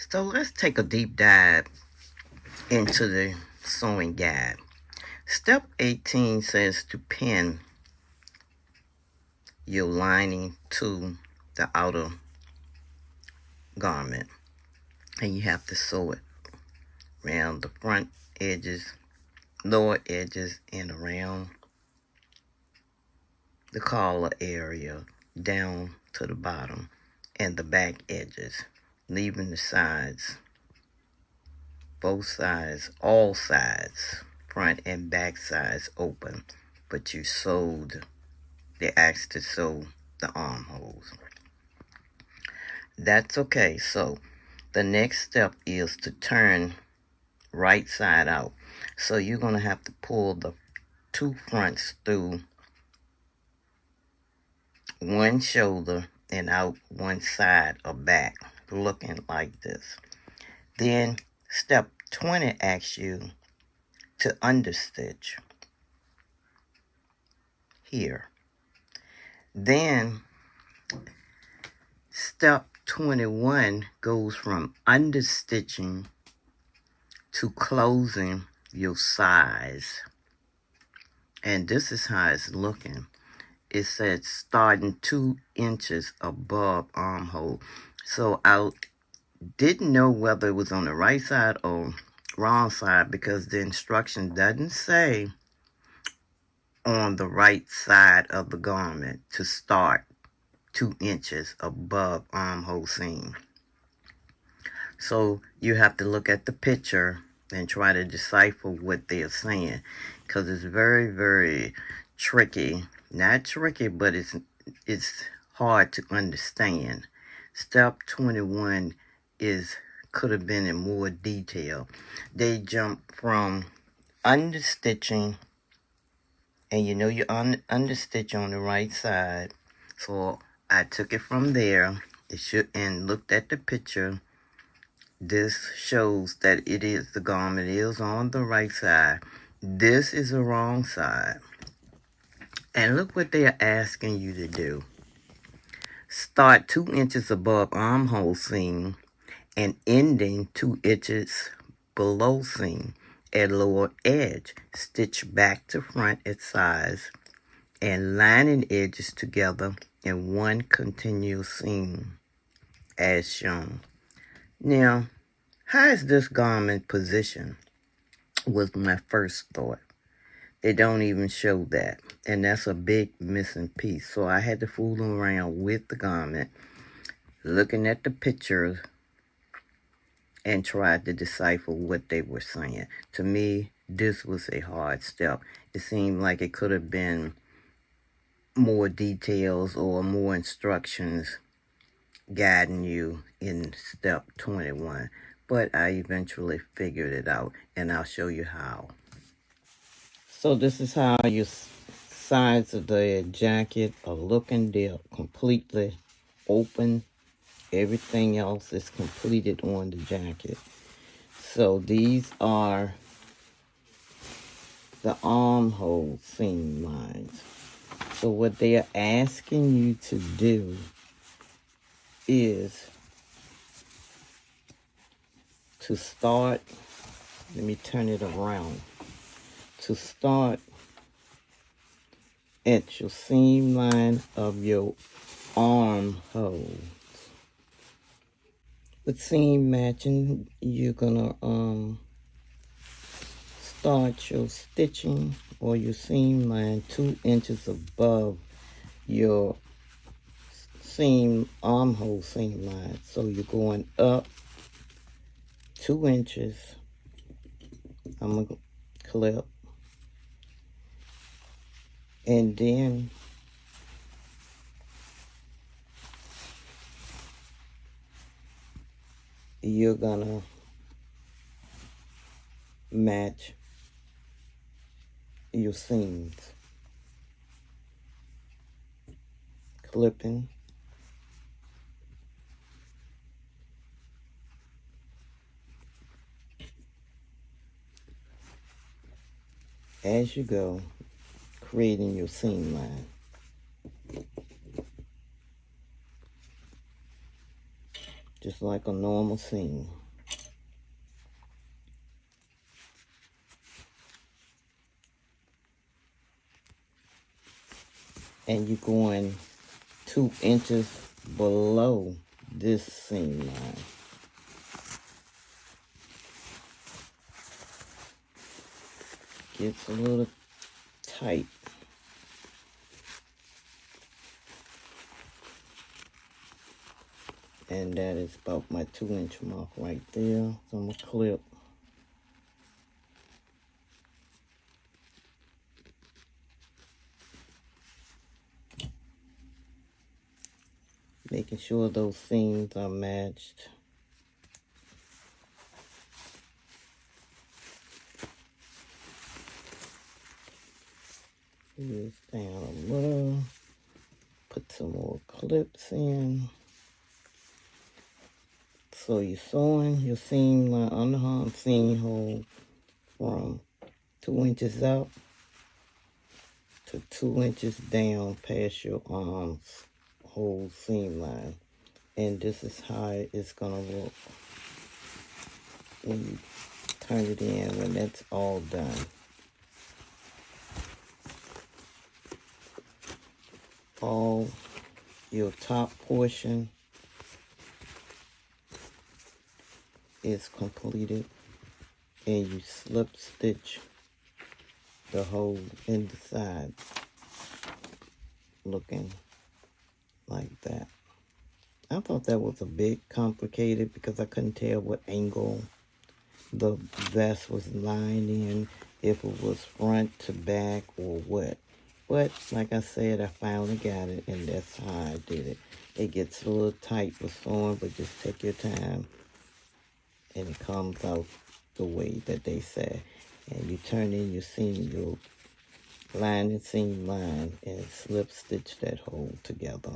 So let's take a deep dive into the sewing guide. Step 18 says to pin your lining to the outer garment, and you have to sew it around the front edges, lower edges, and around the collar area down to the bottom and the back edges, leaving the sides, both sides, all sides, front and back sides open, but you sewed, they asked to sew the armholes. That's okay. So the next step is to turn right side out. So you're going to have to pull the two fronts through one shoulder and out one side or back, looking like this. Then step 20 asks you to understitch here. Then step 21 goes from understitching to closing your size. And this is how it's looking. It says starting 2 inches above armhole. So I didn't know whether it was on the right side or wrong side because the instruction doesn't say on the right side of the garment to start 2 inches above armhole seam. So you have to look at the picture and try to decipher what they're saying, because it's very, very tricky. Not tricky, but it's hard to understand. Step 21 could have been in more detail. They jump from understitching, and you know you understitch on the right side. So I took it from there. And looked at the picture. This shows that the garment is on the right side. This is the wrong side. And look what they are asking you to do. Start 2 inches above armhole seam and ending 2 inches below seam at lower edge. Stitch back to front at size and lining edges together in one continuous seam as shown. Now, how is this garment positioned was my first thought. They don't even show that. And that's a big missing piece. So I had to fool around with the garment, looking at the pictures, and tried to decipher what they were saying. To me, this was a hard step. It seemed like it could have been more details or more instructions guiding you in step 21. But I eventually figured it out, and I'll show you how. So this is how your sides of the jacket are looking. They're completely open. Everything else is completed on the jacket. So these are the armhole seam lines. So what they are asking you to do is to start, let me turn it around, to start at your seam line of your armhole. With seam matching, you're gonna start your stitching or your seam line 2 inches above your armhole seam line. So you're going up 2 inches. I'm gonna clip, and then you're gonna match your seams, clipping, as you go, creating your seam line. just like a normal seam. And you're going 2 inches below this seam line. Gets a little tight. And that is about my 2-inch mark right there. So I'm gonna clip. Making sure those seams are matched. This down a little. Put some more clips in. So you're sewing your seam line, underarm seam hole from 2 inches out to 2 inches down past your arm's whole seam line. And this is how it's gonna look when you turn it in, when that's all done. All your top portion is completed, and you slip stitch the hole in the side, looking like that. I thought that was a bit complicated because I couldn't tell what angle the vest was lying in, if it was front to back or what. But like I said, I finally got it, and that's how I did it. It gets a little tight with sewing, but just take your time, and it comes out the way that they say. And you turn in your seam, your line and seam line, and slip stitch that hole together.